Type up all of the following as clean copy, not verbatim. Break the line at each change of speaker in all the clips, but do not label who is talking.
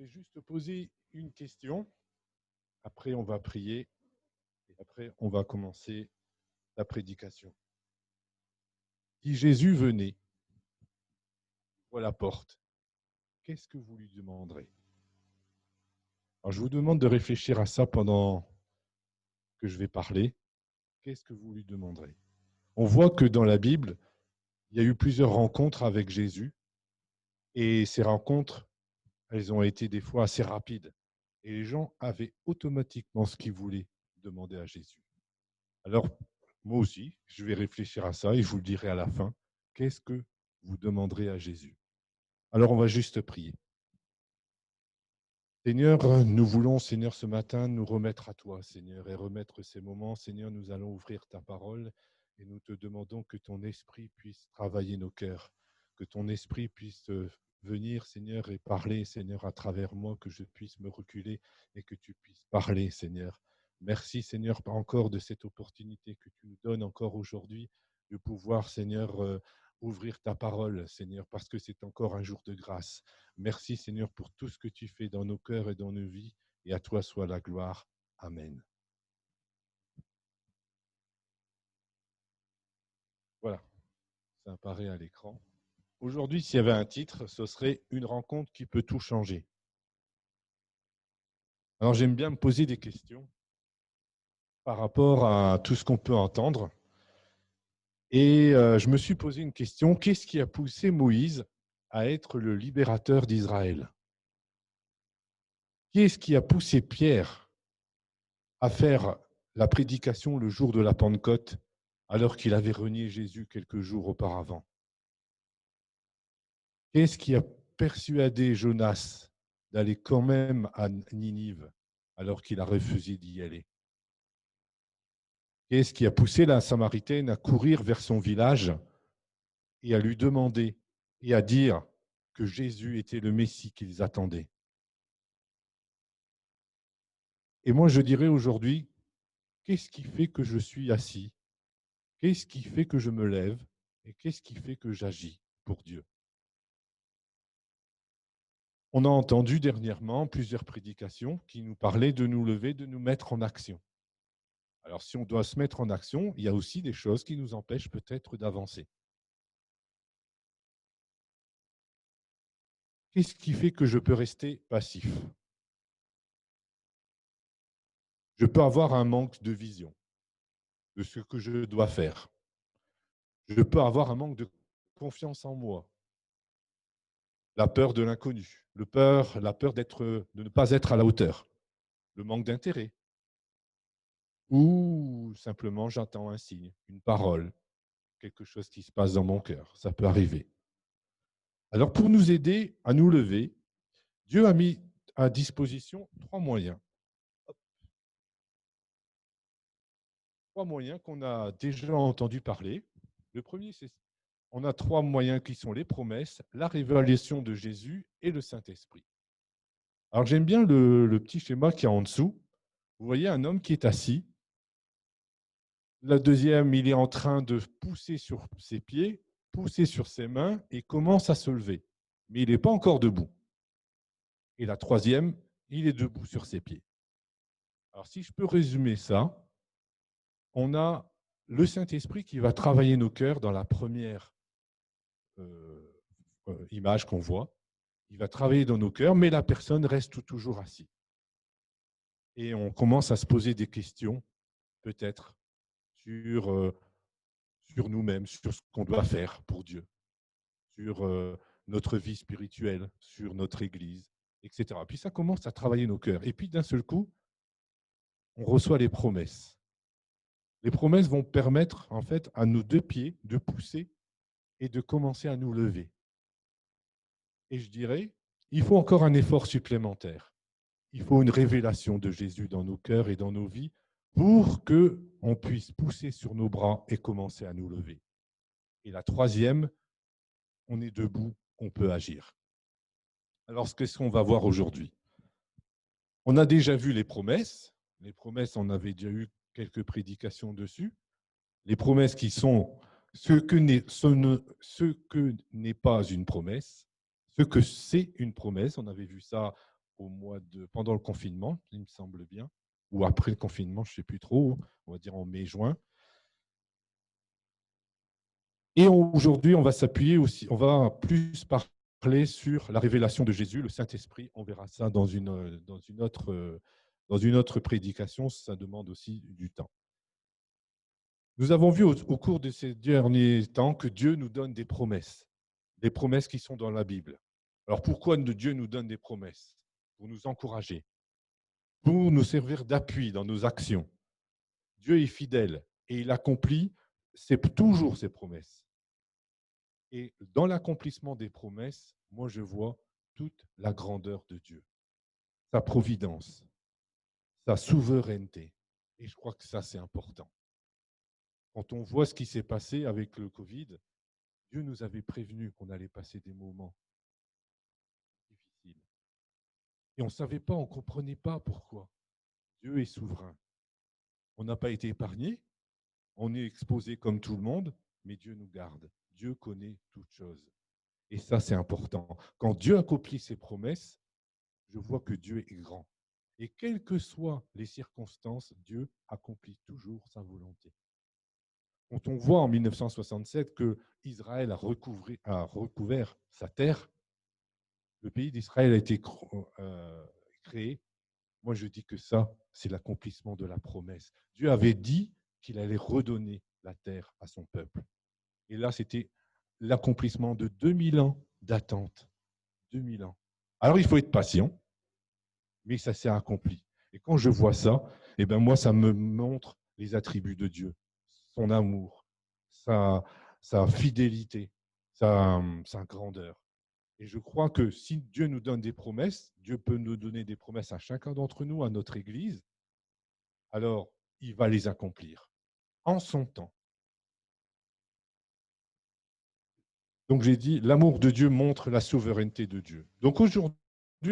vais juste poser une question. Après, on va prier. Et après, on va commencer la prédication. Si Jésus venait à la porte, qu'est-ce que vous lui demanderez? Alors, je vous demande de réfléchir à ça pendant que je vais parler. Qu'est-ce que vous lui demanderez? On voit que dans la Bible, il y a eu plusieurs rencontres avec Jésus. Et ces rencontres, elles ont été des fois assez rapides. Et les gens avaient automatiquement ce qu'ils voulaient demander à Jésus. Alors, moi aussi, je vais réfléchir à ça et je vous le dirai à la fin. Qu'est-ce que vous demanderez à Jésus? Alors, on va juste prier. Seigneur, nous voulons, Seigneur, ce matin, nous remettre à toi, Seigneur, et remettre ces moments. Seigneur, nous allons ouvrir ta parole et nous te demandons que ton esprit puisse travailler nos cœurs, que ton esprit puisse venir, Seigneur, et parler, Seigneur, à travers moi, que je puisse me reculer et que tu puisses parler, Seigneur. Merci, Seigneur, encore de cette opportunité que tu nous donnes encore aujourd'hui de pouvoir, Seigneur, ouvrir ta parole, Seigneur, parce que c'est encore un jour de grâce. Merci, Seigneur, pour tout ce que tu fais dans nos cœurs et dans nos vies, et à toi soit la gloire. Amen. Voilà, ça apparaît à l'écran. Aujourd'hui, s'il y avait un titre, ce serait « Une rencontre qui peut tout changer ». Alors, j'aime bien me poser des questions par rapport à tout ce qu'on peut entendre. Et je me suis posé une question, qu'est-ce qui a poussé Moïse à être le libérateur d'Israël? Qu'est-ce qui a poussé Pierre à faire la prédication le jour de la Pentecôte, alors qu'il avait renié Jésus quelques jours auparavant? Qu'est-ce qui a persuadé Jonas d'aller quand même à Ninive, alors qu'il a refusé d'y aller? Qu'est-ce qui a poussé la Samaritaine à courir vers son village et à lui demander et à dire que Jésus était le Messie qu'ils attendaient? Et moi, je dirais aujourd'hui, qu'est-ce qui fait que je suis assis? Qu'est-ce qui fait que je me lève? Et qu'est-ce qui fait que j'agis pour Dieu? On a entendu dernièrement plusieurs prédications qui nous parlaient de nous lever, de nous mettre en action. Alors, si on doit se mettre en action, il y a aussi des choses qui nous empêchent peut-être d'avancer. Qu'est-ce qui fait que je peux rester passif? Je peux avoir un manque de vision de ce que je dois faire. Je peux avoir un manque de confiance en moi, la peur de l'inconnu, la peur de ne pas être à la hauteur, le manque d'intérêt. Ou simplement j'attends un signe, une parole, quelque chose qui se passe dans mon cœur. Ça peut arriver. Alors, pour nous aider à nous lever, Dieu a mis à disposition trois moyens. Trois moyens qu'on a déjà entendu parler. Le premier, c'est on a trois moyens qui sont les promesses, la révélation de Jésus et le Saint-Esprit. Alors, j'aime bien le petit schéma qui est en dessous. Vous voyez un homme qui est assis. La deuxième, il est en train de pousser sur ses pieds, pousser sur ses mains et commence à se lever. Mais il n'est pas encore debout. Et la troisième, il est debout sur ses pieds. Alors, si je peux résumer ça, on a le Saint-Esprit qui va travailler nos cœurs dans la première image qu'on voit. Il va travailler dans nos cœurs, mais la personne reste toujours assise. Et on commence à se poser des questions, peut-être, sur nous-mêmes, sur ce qu'on doit faire pour Dieu, sur notre vie spirituelle, sur notre Église, etc. Puis ça commence à travailler nos cœurs. Et puis d'un seul coup, on reçoit les promesses. Les promesses vont permettre, en fait, à nos deux pieds de pousser et de commencer à nous lever. Et je dirais, il faut encore un effort supplémentaire. Il faut une révélation de Jésus dans nos cœurs et dans nos vies pour qu'on puisse pousser sur nos bras et commencer à nous lever. Et la troisième, on est debout, on peut agir. Alors, qu'est-ce qu'on va voir aujourd'hui? On a déjà vu les promesses. Les promesses, on avait déjà eu quelques prédications dessus. Les promesses qui sont ce que n'est pas une promesse, ce que c'est une promesse. On avait vu ça pendant le confinement, il me semble bien, ou après le confinement, je ne sais plus trop, on va dire en mai-juin. Et aujourd'hui, on va s'appuyer aussi, on va plus parler sur la révélation de Jésus, le Saint-Esprit. On verra ça dans une autre prédication. Ça demande aussi du temps. Nous avons vu au cours de ces derniers temps que Dieu nous donne des promesses qui sont dans la Bible. Alors pourquoi Dieu nous donne des promesses? Pour nous encourager, pour nous servir d'appui dans nos actions. Dieu est fidèle et il accomplit toujours ses promesses. Et dans l'accomplissement des promesses, moi je vois toute la grandeur de Dieu, sa providence, sa souveraineté. Et je crois que ça, c'est important. Quand on voit ce qui s'est passé avec le Covid, Dieu nous avait prévenu qu'on allait passer des moments difficiles. Et on ne savait pas, on ne comprenait pas pourquoi. Dieu est souverain. On n'a pas été épargné, on est exposé comme tout le monde, mais Dieu nous garde. Dieu connaît toutes choses. Et ça, c'est important. Quand Dieu accomplit ses promesses, je vois que Dieu est grand. Et quelles que soient les circonstances, Dieu accomplit toujours sa volonté. Quand on voit en 1967 que Israël a recouvert sa terre, le pays d'Israël a été créé, moi je dis que ça, c'est l'accomplissement de la promesse. Dieu avait dit qu'il allait redonner la terre à son peuple. Et là, c'était l'accomplissement de 2000 ans d'attente. 2000 ans. Alors, il faut être patient, mais ça s'est accompli. Et quand je vois ça, eh ben moi, ça me montre les attributs de Dieu, son amour, sa fidélité, sa grandeur. Et je crois que si Dieu nous donne des promesses, Dieu peut nous donner des promesses à chacun d'entre nous, à notre Église, alors il va les accomplir en son temps. Donc j'ai dit, l'amour de Dieu montre la souveraineté de Dieu. Donc aujourd'hui,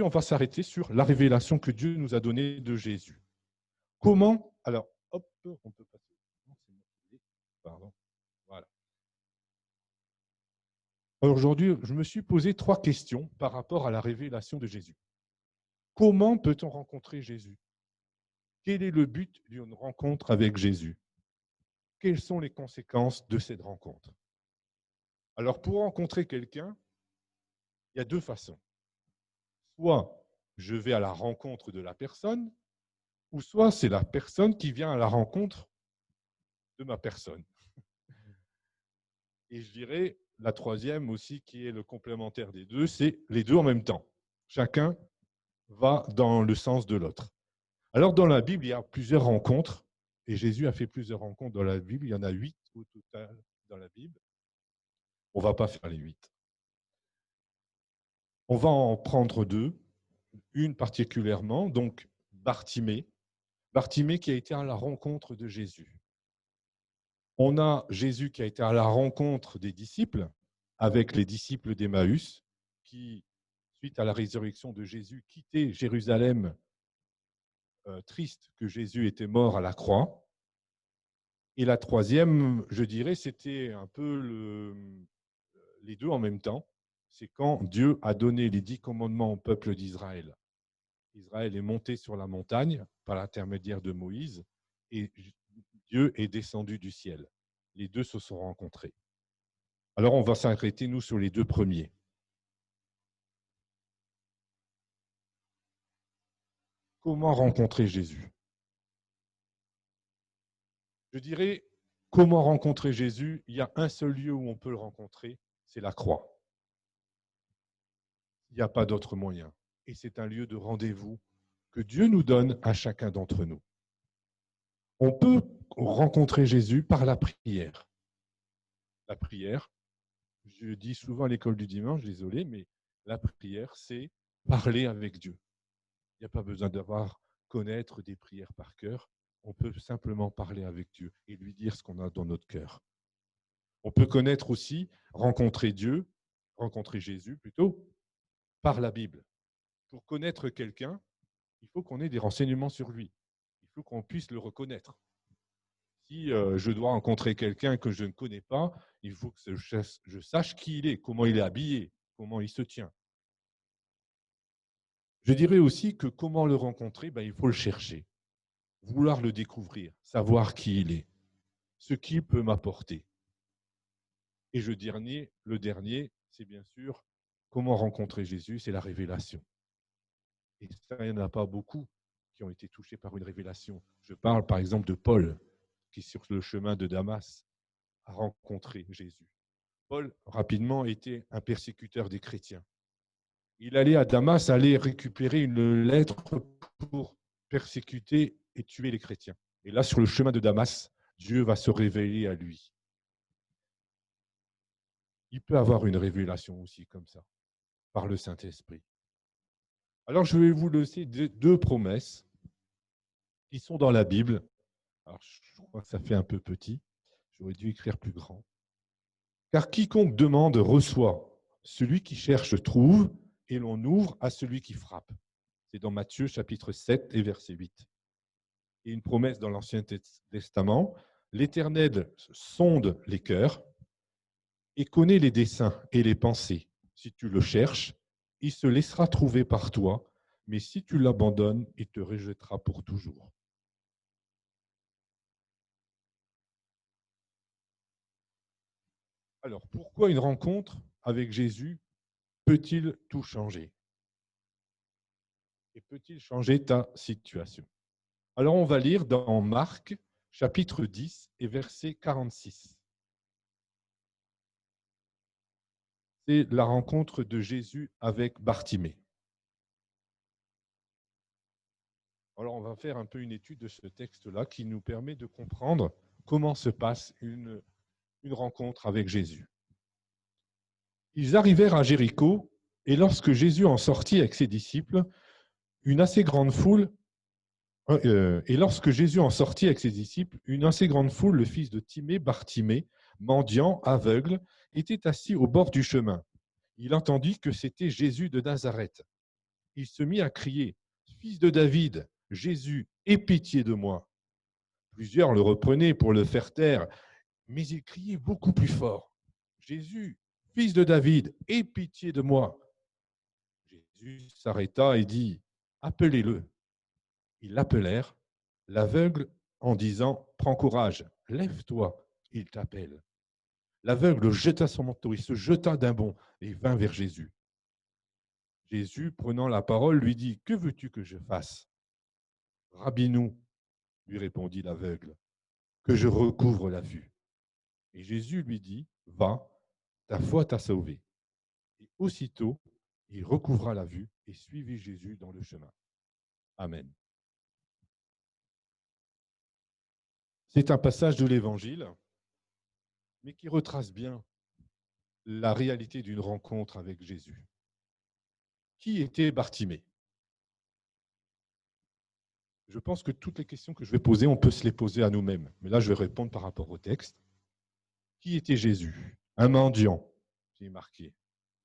on va s'arrêter sur la révélation que Dieu nous a donnée de Jésus. Comment? Alors, hop, on peut passer. Pardon. Voilà. Alors aujourd'hui, je me suis posé 3 questions par rapport à la révélation de Jésus. Comment peut-on rencontrer Jésus? Quel est le but d'une rencontre avec Jésus? Quelles sont les conséquences de cette rencontre? Alors, pour rencontrer quelqu'un, il y a 2 façons. Soit je vais à la rencontre de la personne, ou soit c'est la personne qui vient à la rencontre de ma personne. Et je dirais, la troisième aussi, qui est le complémentaire des deux, c'est les deux en même temps. Chacun va dans le sens de l'autre. Alors, dans la Bible, il y a plusieurs rencontres, et Jésus a fait plusieurs rencontres dans la Bible. Il y en a 8 au total dans la Bible. On ne va pas faire les 8. On va en prendre 2, une particulièrement, donc Bartimée. Bartimée qui a été à la rencontre de Jésus. On a Jésus qui a été à la rencontre des disciples, avec les disciples d'Emmaüs, qui, suite à la résurrection de Jésus, quittaient Jérusalem, triste que Jésus était mort à la croix. Et la troisième, je dirais, c'était un peu les deux en même temps. C'est quand Dieu a donné les 10 commandements au peuple d'Israël. Israël est monté sur la montagne par l'intermédiaire de Moïse et Dieu est descendu du ciel. Les deux se sont rencontrés. Alors, on va s'arrêter, nous, sur les 2 premiers. Comment rencontrer Jésus? Je dirais, comment rencontrer Jésus? Il y a un seul lieu où on peut le rencontrer, c'est la croix. Il n'y a pas d'autre moyen. Et c'est un lieu de rendez-vous que Dieu nous donne à chacun d'entre nous. On peut rencontrer Jésus par la prière. La prière, je dis souvent à l'école du dimanche, désolé, mais la prière, c'est parler avec Dieu. Il n'y a pas besoin d'avoir connaître des prières par cœur. On peut simplement parler avec Dieu et lui dire ce qu'on a dans notre cœur. On peut connaître aussi, rencontrer Jésus plutôt, par la Bible. Pour connaître quelqu'un, il faut qu'on ait des renseignements sur lui. Il faut qu'on puisse le reconnaître. Si je dois rencontrer quelqu'un que je ne connais pas, il faut que je sache qui il est, comment il est habillé, comment il se tient. Je dirais aussi que comment le rencontrer, il faut le chercher, vouloir le découvrir, savoir qui il est, ce qu'il peut m'apporter. Et le dernier, c'est bien sûr comment rencontrer Jésus, c'est la révélation. Et ça, il n'y en a pas beaucoup qui ont été touchés par une révélation. Je parle par exemple de Paul, qui sur le chemin de Damas a rencontré Jésus. Paul, rapidement, était un persécuteur des chrétiens. Il allait à Damas, aller récupérer une lettre pour persécuter et tuer les chrétiens. Et là, sur le chemin de Damas, Dieu va se révéler à lui. Il peut avoir une révélation aussi comme ça, par le Saint-Esprit. Alors, je vais vous laisser deux promesses qui sont dans la Bible. Alors, je crois que ça fait un peu petit. J'aurais dû écrire plus grand. Car quiconque demande reçoit. Celui qui cherche trouve, et l'on ouvre à celui qui frappe. C'est dans Matthieu chapitre 7 et verset 8. Et une promesse dans l'Ancien Testament. L'Éternel sonde les cœurs et connaît les desseins et les pensées. Si tu le cherches, il se laissera trouver par toi, mais si tu l'abandonnes, il te rejettera pour toujours. Alors, pourquoi une rencontre avec Jésus peut-il tout changer? Et peut-il changer ta situation? Alors, on va lire dans Marc, chapitre 10 et verset 46. C'est la rencontre de Jésus avec Bartimée. Alors, on va faire un peu une étude de ce texte-là qui nous permet de comprendre comment se passe une rencontre avec Jésus. Ils arrivèrent à Jéricho, et lorsque Jésus en sortit avec ses disciples, une assez grande foule, le fils de Timée, Bartimée, mendiant, aveugle, était assis au bord du chemin. Il entendit que c'était Jésus de Nazareth. Il se mit à crier, « Fils de David, Jésus, aie pitié de moi !» Plusieurs le reprenaient pour le faire taire, mais il criait beaucoup plus fort, « Jésus, fils de David, aie pitié de moi !» Jésus s'arrêta et dit, « Appelez-le. » Ils l'appelèrent, l'aveugle, en disant, « Prends courage, lève-toi, il t'appelle. » L'aveugle jeta son manteau, il se jeta d'un bond et vint vers Jésus. Jésus, prenant la parole, lui dit, « Que veux-tu que je fasse ?» « Rabbinou, lui répondit l'aveugle, « que je recouvre la vue. » Et Jésus lui dit, « Va, ta foi t'a sauvé. » Et aussitôt, il recouvra la vue et suivit Jésus dans le chemin. Amen. C'est un passage de l'Évangile, mais qui retrace bien la réalité d'une rencontre avec Jésus. Qui était Bartimée? Je pense que toutes les questions que je vais poser, on peut se les poser à nous-mêmes. Mais là, je vais répondre par rapport au texte. Qui était Jésus? Un mendiant, c'est marqué,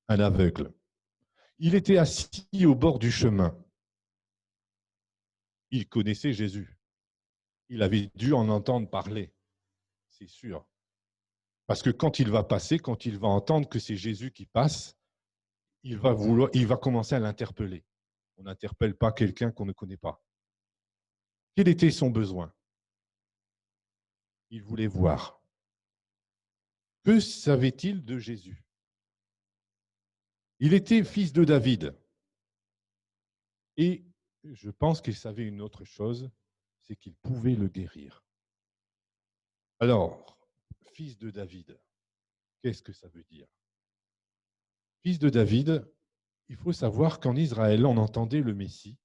un aveugle. Il était assis au bord du chemin. Il connaissait Jésus. Il avait dû en entendre parler, c'est sûr. Parce que quand il va passer, quand il va entendre que c'est Jésus qui passe, il va commencer à l'interpeller. On n'interpelle pas quelqu'un qu'on ne connaît pas. Quel était son besoin? Il voulait voir. Que savait-il de Jésus? Il était fils de David. Et je pense qu'il savait une autre chose, c'est qu'il pouvait le guérir. Alors, fils de David, qu'est-ce que ça veut dire? Fils de David, il faut savoir qu'en Israël, on entendait le Messie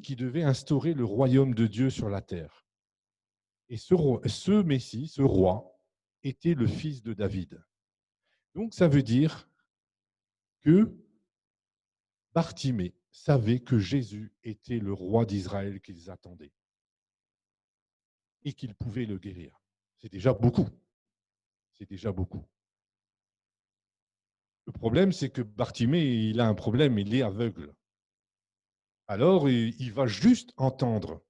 qui devait instaurer le royaume de Dieu sur la terre. Et ce Messie, ce roi, était le fils de David. Donc, ça veut dire que Bartimée savait que Jésus était le roi d'Israël qu'ils attendaient et qu'il pouvait le guérir. C'est déjà beaucoup. C'est déjà beaucoup. Le problème, c'est que Bartimée, il a un problème, il est aveugle. Alors, il va juste entendre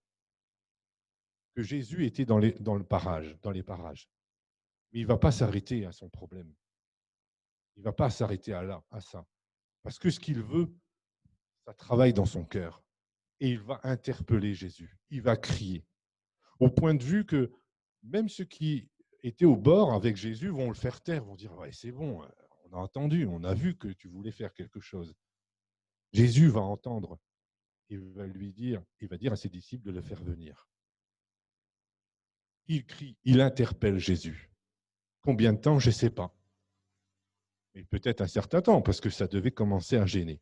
que Jésus était dans les parages. Mais il ne va pas s'arrêter à son problème. Il ne va pas s'arrêter à ça. Parce que ce qu'il veut, ça travaille dans son cœur. Et il va interpeller Jésus. Il va crier. Au point de vue que même ceux qui étaient au bord avec Jésus vont le faire taire, vont dire ouais, c'est bon, on a entendu, on a vu que tu voulais faire quelque chose. Jésus va entendre et va lui dire, il va dire à ses disciples de le faire venir. Il crie, il interpelle Jésus. Combien de temps, je ne sais pas. Mais peut-être un certain temps, parce que ça devait commencer à gêner.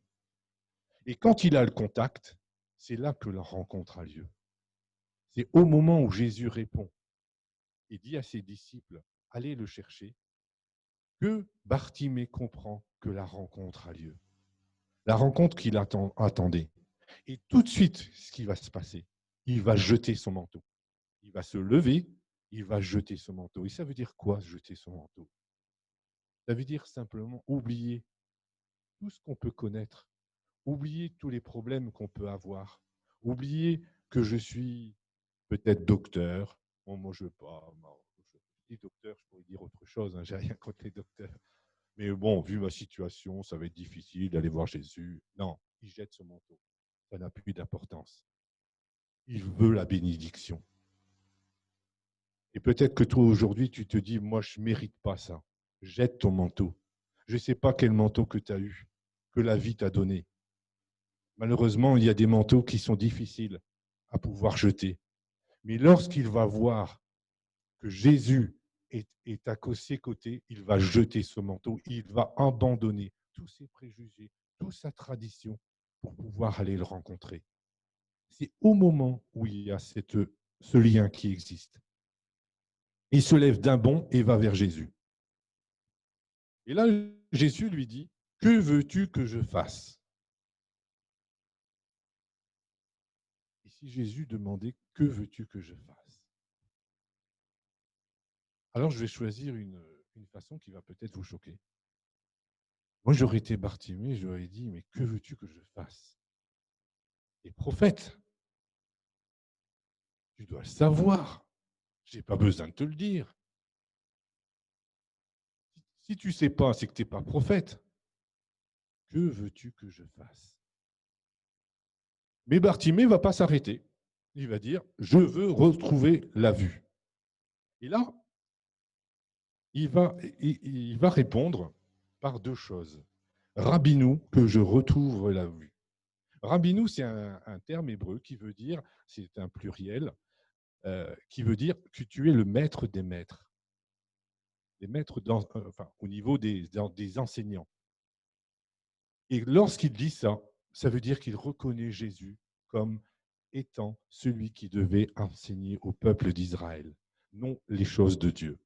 Et quand il a le contact, c'est là que la rencontre a lieu. C'est au moment où Jésus répond et dit à ses disciples, allez le chercher, que Bartimée comprend que la rencontre a lieu. La rencontre qu'il attendait. Et tout de suite, ce qui va se passer, il va jeter son manteau. Il va se lever, il va jeter son manteau. Et ça veut dire quoi, jeter son manteau? Ça veut dire simplement oublier tout ce qu'on peut connaître, oublier tous les problèmes qu'on peut avoir, oublier que je suis peut-être docteur. Bon, moi, je ne veux pas. Je dis docteur, je pourrais dire autre chose, hein, j'ai rien contre les docteurs. Mais bon, vu ma situation, ça va être difficile d'aller voir Jésus. Non, il jette son manteau. Ça n'a plus d'importance. Il veut la bénédiction. Et peut-être que toi, aujourd'hui, tu te dis, moi, je ne mérite pas ça. Jette ton manteau. Je ne sais pas quel manteau que tu as eu, que la vie t'a donné. Malheureusement, il y a des manteaux qui sont difficiles à pouvoir jeter. Mais lorsqu'il va voir que Jésus est à ses côtés, il va jeter ce manteau, il va abandonner tous ses préjugés, toute sa tradition pour pouvoir aller le rencontrer. C'est au moment où il y a ce lien qui existe. Il se lève d'un bond et va vers Jésus. Et là, Jésus lui dit, « Que veux-tu que je fasse ?» Et si Jésus demandait, « Que veux-tu que je fasse ?» Alors, je vais choisir une façon qui va peut-être vous choquer. Moi, j'aurais été Bartimée, j'aurais dit, « Mais que veux-tu que je fasse ?» Et prophète, tu dois le savoir. Je n'ai pas besoin de te le dire. Si tu ne sais pas, c'est que tu n'es pas prophète. Que veux-tu que je fasse? Mais Bartimée ne va pas s'arrêter. Il va dire, je veux retrouver la vue. Et là, il va répondre par deux choses. Rabbinou, que je retrouve la vue. Rabbinou, c'est un terme hébreu qui veut dire, c'est un pluriel, qui veut dire que tu es le maître des maîtres. Des maîtres au niveau des enseignants. Et lorsqu'il dit ça, ça veut dire qu'il reconnaît Jésus comme étant celui qui devait enseigner au peuple d'Israël, non les choses de Dieu.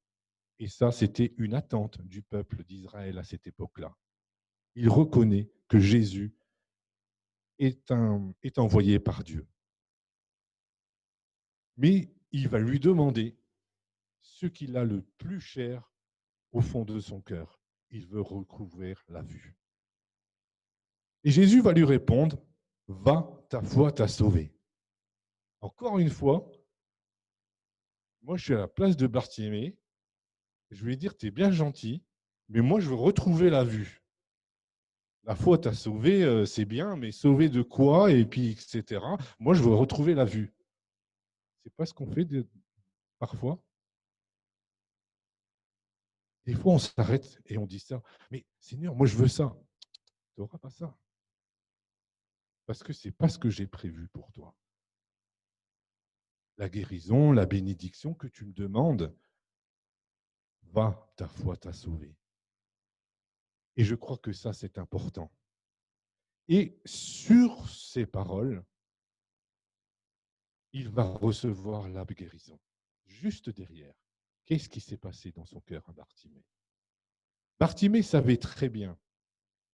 Et ça, c'était une attente du peuple d'Israël à cette époque-là. Il reconnaît que Jésus est envoyé par Dieu. Mais il va lui demander ce qu'il a le plus cher au fond de son cœur. Il veut recouvrir la vue. Et Jésus va lui répondre, « Va, ta foi t'a sauvé. » Encore une fois, moi je suis à la place de Bartimée, je vais dire, tu es bien gentil, mais moi je veux retrouver la vue. La foi t'a sauvé, c'est bien, mais sauvé de quoi, et puis etc. Moi je veux retrouver la vue. C'est pas ce qu'on fait parfois. Des fois on s'arrête et on dit ça, mais Seigneur, moi je veux ça. Tu n'auras pas ça. Parce que ce n'est pas ce que j'ai prévu pour toi. La guérison, la bénédiction que tu me demandes, va, ta foi t'a sauvé. Et je crois que ça, c'est important. Et sur ces paroles, il va recevoir la guérison. Juste derrière, qu'est-ce qui s'est passé dans son cœur à Bartimée? Bartimée savait très bien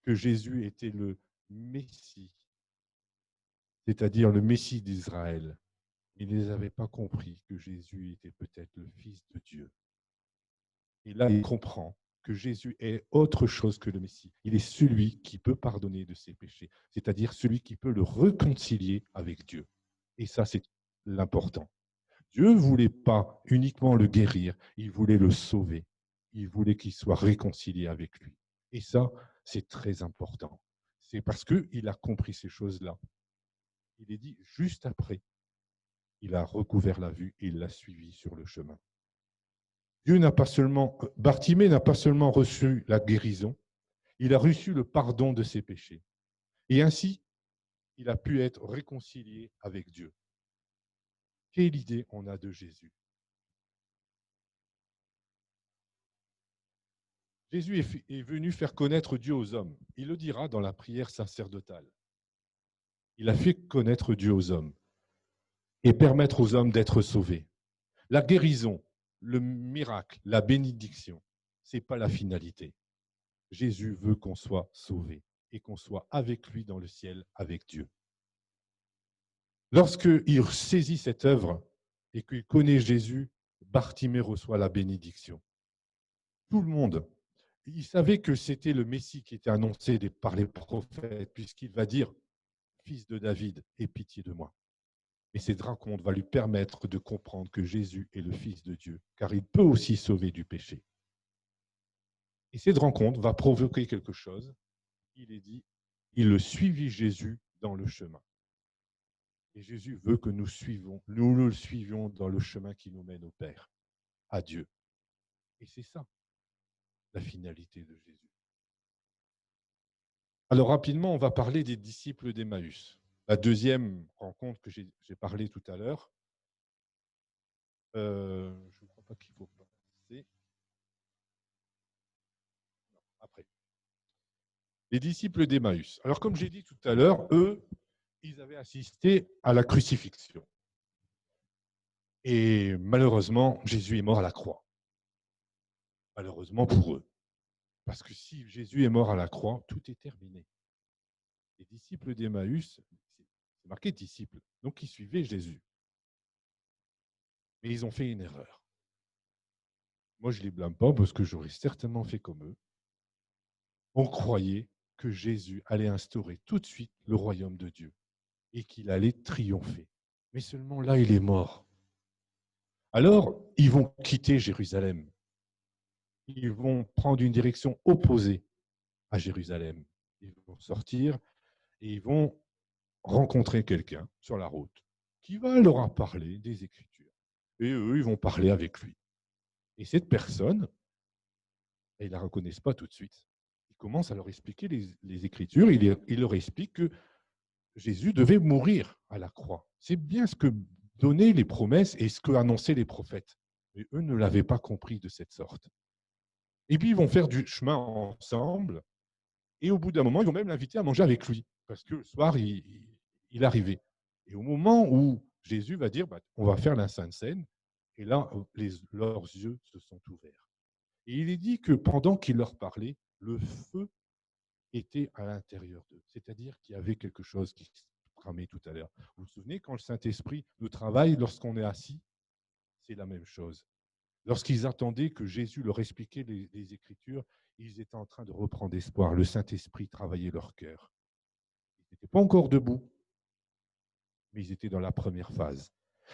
que Jésus était le Messie, c'est-à-dire le Messie d'Israël. Il ne les avait pas compris que Jésus était peut-être le Fils de Dieu. Et là, il comprend que Jésus est autre chose que le Messie. Il est celui qui peut pardonner de ses péchés, c'est-à-dire celui qui peut le réconcilier avec Dieu. Et ça, c'est l'important. Dieu ne voulait pas uniquement le guérir, il voulait le sauver. Il voulait qu'il soit réconcilié avec lui. Et ça, c'est très important. c'est parce qu'il a compris ces choses-là. Il est dit, juste après, il a recouvert la vue et il l'a suivi sur le chemin. Bartimée n'a pas seulement reçu la guérison, il a reçu le pardon de ses péchés. Et ainsi, il a pu être réconcilié avec Dieu. Quelle idée on a de Jésus? Jésus est venu faire connaître Dieu aux hommes. Il le dira dans la prière sacerdotale. Il a fait connaître Dieu aux hommes et permettre aux hommes d'être sauvés. La guérison, le miracle, la bénédiction, ce n'est pas la finalité. Jésus veut qu'on soit sauvé et qu'on soit avec lui dans le ciel, avec Dieu. Lorsqu'il saisit cette œuvre et qu'il connaît Jésus, Bartimée reçoit la bénédiction. Tout le monde, il savait que c'était le Messie qui était annoncé par les prophètes, puisqu'il va dire « Fils de David, aie pitié de moi ». Et cette rencontre va lui permettre de comprendre que Jésus est le Fils de Dieu, car il peut aussi sauver du péché. Et cette rencontre va provoquer quelque chose. Il est dit, il le suivit Jésus dans le chemin. Et Jésus veut que nous le suivions dans le chemin qui nous mène au Père, à Dieu. Et c'est ça, la finalité de Jésus. Alors rapidement, on va parler des disciples d'Emmaüs. La deuxième rencontre que j'ai parlé tout à l'heure. Je ne crois pas qu'il faut passer. Non, après. Les disciples d'Emmaüs. Alors comme j'ai dit tout à l'heure, eux, ils avaient assisté à la crucifixion. Et malheureusement, Jésus est mort à la croix. Malheureusement pour eux. Parce que si Jésus est mort à la croix, tout est terminé. Les disciples d'Emmaüs, c'est marqué disciples, donc ils suivaient Jésus. Mais ils ont fait une erreur. Moi, je ne les blâme pas parce que j'aurais certainement fait comme eux. On croyait que Jésus allait instaurer tout de suite le royaume de Dieu et qu'il allait triompher. Mais seulement là, il est mort. Alors, ils vont quitter Jérusalem. Ils vont prendre une direction opposée à Jérusalem. Ils vont sortir et ils vont rencontrer quelqu'un sur la route qui va leur parler des Écritures. Et eux, ils vont parler avec lui. Et cette personne, ils ne la reconnaissent pas tout de suite. Il commence à leur expliquer les Écritures. Il leur explique que Jésus devait mourir à la croix. C'est bien ce que donnaient les promesses et ce que annonçaient les prophètes. Mais eux ne l'avaient pas compris de cette sorte. Et puis, ils vont faire du chemin ensemble. Et au bout d'un moment, ils vont même l'inviter à manger avec lui. Parce que le soir, il arrivait. Et au moment où Jésus va dire, on va faire la Sainte Seine, et là, leurs yeux se sont ouverts. Et il est dit que pendant qu'il leur parlait, le feu était à l'intérieur d'eux. C'est-à-dire qu'il y avait quelque chose qui se tramait tout à l'heure. Vous vous souvenez, quand le Saint-Esprit nous travaille, lorsqu'on est assis, c'est la même chose. Lorsqu'ils attendaient que Jésus leur expliquait les Écritures, ils étaient en train de reprendre espoir. Le Saint-Esprit travaillait leur cœur. Ils n'étaient pas encore debout, mais ils étaient dans la première phase.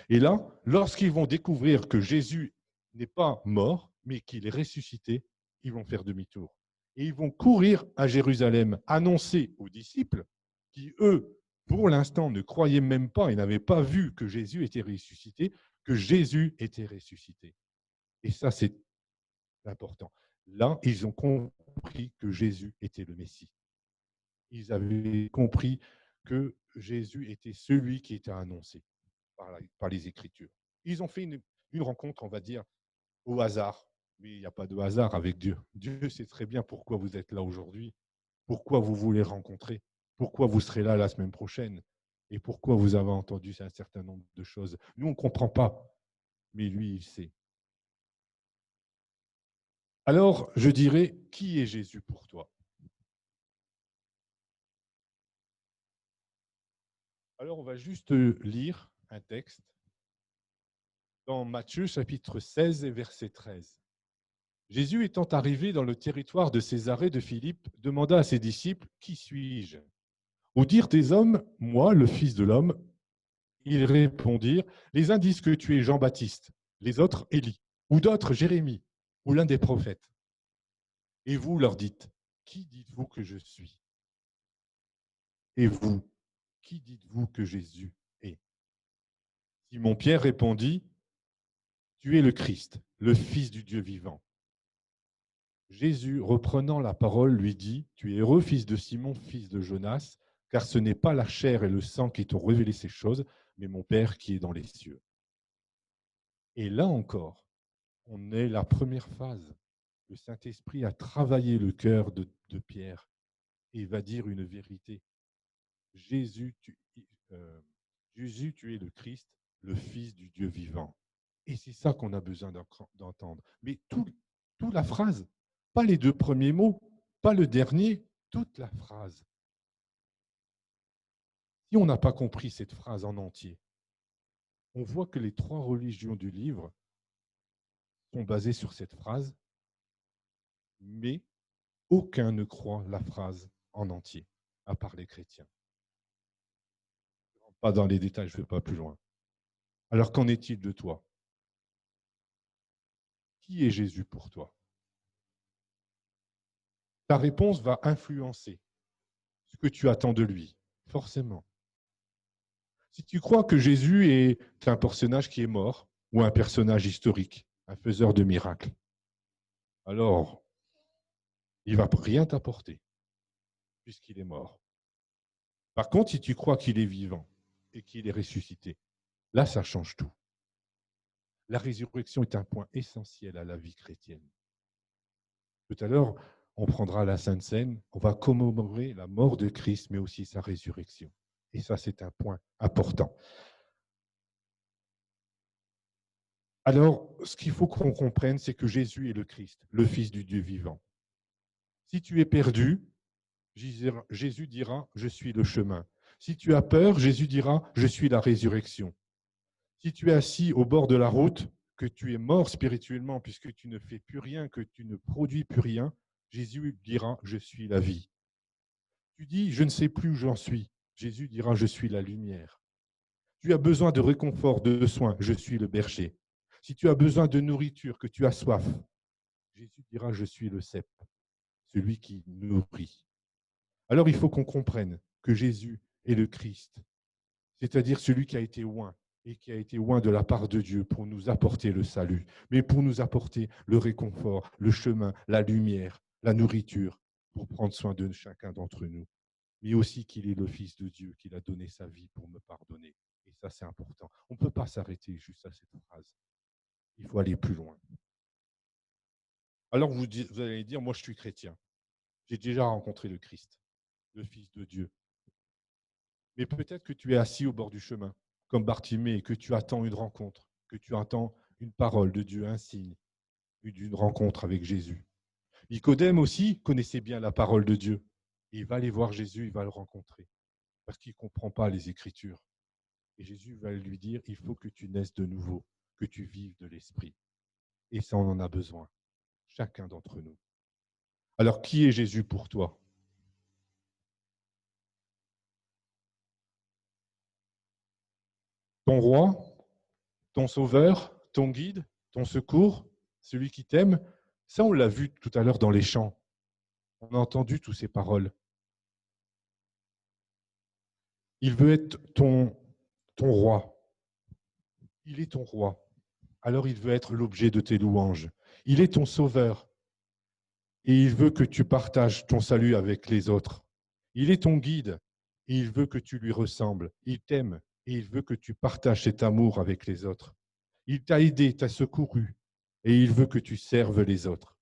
Et là, lorsqu'ils vont découvrir que Jésus n'est pas mort, mais qu'il est ressuscité, ils vont faire demi-tour. Et ils vont courir à Jérusalem, annoncer aux disciples qui, eux, pour l'instant, ne croyaient même pas et n'avaient pas vu que Jésus était ressuscité, que Jésus était ressuscité. Et ça, c'est important. Là, ils ont compris que Jésus était le Messie. Ils avaient compris que Jésus était celui qui était annoncé par les Écritures. Ils ont fait une rencontre, on va dire, au hasard. Mais il n'y a pas de hasard avec Dieu. Dieu sait très bien pourquoi vous êtes là aujourd'hui, pourquoi vous voulez rencontrer, pourquoi vous serez là la semaine prochaine et pourquoi vous avez entendu un certain nombre de choses. Nous, on ne comprend pas, mais lui, il sait. Alors, je dirais, qui est Jésus pour toi? Alors, on va juste lire un texte dans Matthieu chapitre 16 et verset 13. Jésus étant arrivé dans le territoire de Césarée de Philippe, demanda à ses disciples, « Qui suis-je » Au dire des hommes, « Moi, le Fils de l'homme », ils répondirent, « Les uns disent que tu es Jean-Baptiste, les autres Élie, ou d'autres Jérémie, ou l'un des prophètes. » Et vous leur dites, « Qui dites-vous que je suis » Et vous, qui dites-vous que Jésus est? Simon-Pierre répondit, tu es le Christ, le Fils du Dieu vivant. Jésus, reprenant la parole, lui dit, tu es heureux, fils de Simon, fils de Jonas, car ce n'est pas la chair et le sang qui t'ont révélé ces choses, mais mon Père qui est dans les cieux. Et là encore, on est la première phase. Le Saint-Esprit a travaillé le cœur de Pierre et va dire une vérité. Jésus, euh, Jésus, tu es le Christ, le Fils du Dieu vivant. Et c'est ça qu'on a besoin d'entendre. Mais toute la phrase, pas les deux premiers mots, pas le dernier, toute la phrase. Si on n'a pas compris cette phrase en entier, on voit que les trois religions du livre sont basées sur cette phrase, mais aucun ne croit la phrase en entier, à part les chrétiens. Pas dans les détails, je ne vais pas plus loin. Alors qu'en est-il de toi? Qui est Jésus pour toi? Ta réponse va influencer ce que tu attends de lui, forcément. Si tu crois que Jésus est un personnage qui est mort, ou un personnage historique, un faiseur de miracles, alors il ne va rien t'apporter, puisqu'il est mort. Par contre, si tu crois qu'il est vivant et qu'il est ressuscité, là, ça change tout. La résurrection est un point essentiel à la vie chrétienne. Tout à l'heure, on prendra la Sainte Seine, on va commémorer la mort de Christ, mais aussi sa résurrection. Et ça, c'est un point important. Alors, ce qu'il faut qu'on comprenne, c'est que Jésus est le Christ, le Fils du Dieu vivant. Si tu es perdu, Jésus dira, je suis le chemin. Si tu as peur, Jésus dira, je suis la résurrection. Si tu es assis au bord de la route, que tu es mort spirituellement puisque tu ne fais plus rien, que tu ne produis plus rien, Jésus dira, je suis la vie. Tu dis, je ne sais plus où j'en suis. Jésus dira, je suis la lumière. Tu as besoin de réconfort, de soins, je suis le berger. Si tu as besoin de nourriture, que tu as soif, Jésus dira, je suis le cep, celui qui nourrit. Alors il faut qu'on comprenne que Jésus est le Christ, c'est-à-dire celui qui a été oint et qui a été oint de la part de Dieu pour nous apporter le salut, mais pour nous apporter le réconfort, le chemin, la lumière, la nourriture, pour prendre soin de chacun d'entre nous. Mais aussi qu'il est le Fils de Dieu, qu'il a donné sa vie pour me pardonner. Et ça, c'est important. On ne peut pas s'arrêter juste à cette phrase. Il faut aller plus loin. Alors, vous allez dire, moi, je suis chrétien. J'ai déjà rencontré le Christ, le Fils de Dieu. Mais peut-être que tu es assis au bord du chemin, comme Bartimée, et que tu attends une rencontre, que tu attends une parole de Dieu, un signe, d'une rencontre avec Jésus. Nicodème aussi connaissait bien la parole de Dieu. Il va aller voir Jésus, il va le rencontrer, parce qu'il ne comprend pas les Écritures. Et Jésus va lui dire, il faut que tu naisses de nouveau, que tu vives de l'Esprit. Et ça, on en a besoin, chacun d'entre nous. Alors, qui est Jésus pour toi? Ton roi, ton sauveur, ton guide, ton secours, celui qui t'aime? Ça, on l'a vu tout à l'heure dans les chants. On a entendu toutes ces paroles. Il veut être ton roi. Il est ton roi. Alors il veut être l'objet de tes louanges. Il est ton sauveur. Et il veut que tu partages ton salut avec les autres. Il est ton guide. Et il veut que tu lui ressembles. Il t'aime. Et il veut que tu partages cet amour avec les autres. Il t'a aidé, t'a secouru. Et il veut que tu serves les autres.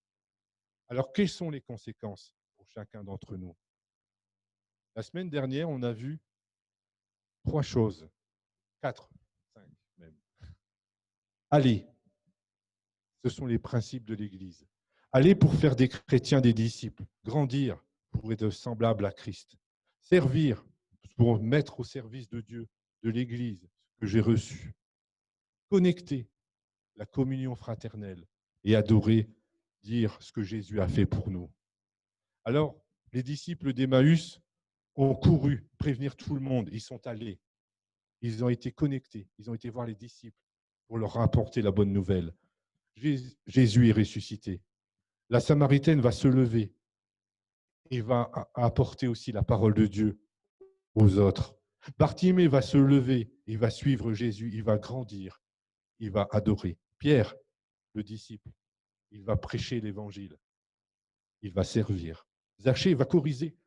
Alors, quelles sont les conséquences pour chacun d'entre nous? La semaine dernière, on a vu 3 choses. 4, 5 même. Allez, ce sont les principes de l'Église. Aller pour faire des chrétiens des disciples, grandir pour être semblable à Christ, servir pour mettre au service de Dieu, de l'Église que j'ai reçu, connecter la communion fraternelle et adorer, dire ce que Jésus a fait pour nous. Alors, les disciples d'Emmaüs ont couru prévenir tout le monde, ils sont allés, ils ont été connectés, ils ont été voir les disciples pour leur rapporter la bonne nouvelle. Jésus est ressuscité. La Samaritaine va se lever et va apporter aussi la parole de Dieu aux autres. Bartimée va se lever, il va suivre Jésus, il va grandir, il va adorer. Pierre, le disciple, il va prêcher l'évangile, il va servir. Zachée va corriger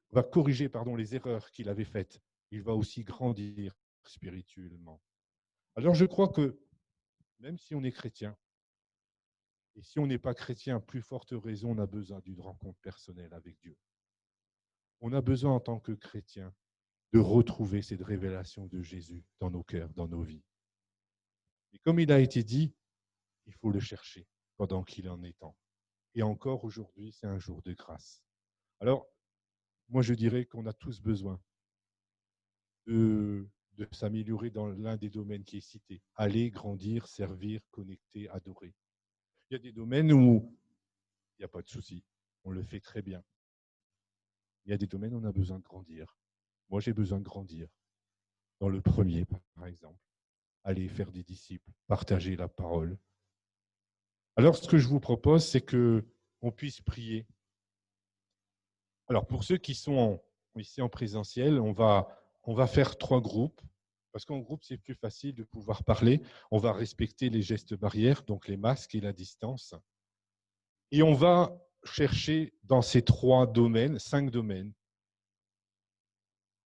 les erreurs qu'il avait faites. Il va aussi grandir spirituellement. Alors je crois que même si on est chrétien, et si on n'est pas chrétien, plus forte raison, on a besoin d'une rencontre personnelle avec Dieu. On a besoin en tant que chrétien de retrouver cette révélation de Jésus dans nos cœurs, dans nos vies. Et comme il a été dit, il faut le chercher pendant qu'il en est temps. Et encore aujourd'hui, c'est un jour de grâce. Alors, moi, je dirais qu'on a tous besoin de s'améliorer dans l'un des domaines qui est cité. Aller, grandir, servir, connecter, adorer. Il y a des domaines où il n'y a pas de souci. On le fait très bien. Il y a des domaines où on a besoin de grandir. Moi, j'ai besoin de grandir. Dans le premier, par exemple. Aller faire des disciples, partager la parole. Alors, ce que je vous propose, c'est qu'on puisse prier. Alors, pour ceux qui sont ici en présentiel, on va faire 3 groupes. Parce qu'en groupe, c'est plus facile de pouvoir parler. On va respecter les gestes barrières, donc les masques et la distance. Et on va chercher dans ces 3 domaines, 5 domaines.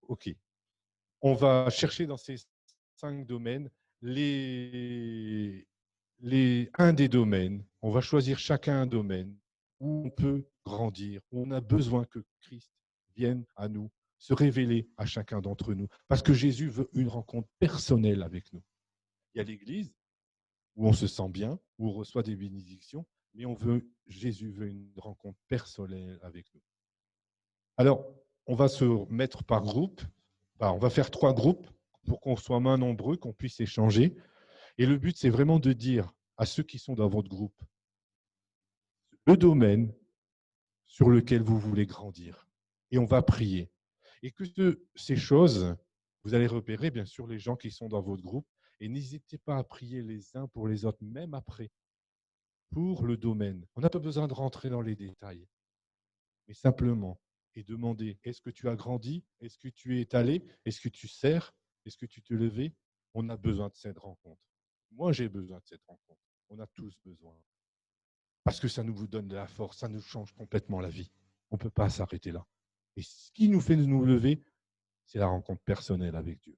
OK. On va chercher dans ces 5 domaines un des domaines. On va choisir chacun un domaine où on peut grandir, où on a besoin que Christ vienne à nous, se révéler à chacun d'entre nous. Parce que Jésus veut une rencontre personnelle avec nous. Il y a l'Église où on se sent bien, où on reçoit des bénédictions, mais Jésus veut une rencontre personnelle avec nous. Alors, on va se mettre par groupe. On va faire 3 groupes pour qu'on soit moins nombreux, qu'on puisse échanger. Et le but, c'est vraiment de dire à ceux qui sont dans votre groupe le domaine sur lequel vous voulez grandir. Et on va prier. Et que ces choses, vous allez repérer bien sûr les gens qui sont dans votre groupe. Et n'hésitez pas à prier les uns pour les autres, même après, pour le domaine. On n'a pas besoin de rentrer dans les détails, mais simplement et demander, est-ce que tu as grandi? Est-ce que tu es allé? Est-ce que tu sers? Est-ce que tu te levais? On a besoin de cette rencontre. Moi, j'ai besoin de cette rencontre. On a tous besoin. Parce que ça nous donne de la force, ça nous change complètement la vie. On ne peut pas s'arrêter là. Et ce qui nous fait nous lever, c'est la rencontre personnelle avec Dieu.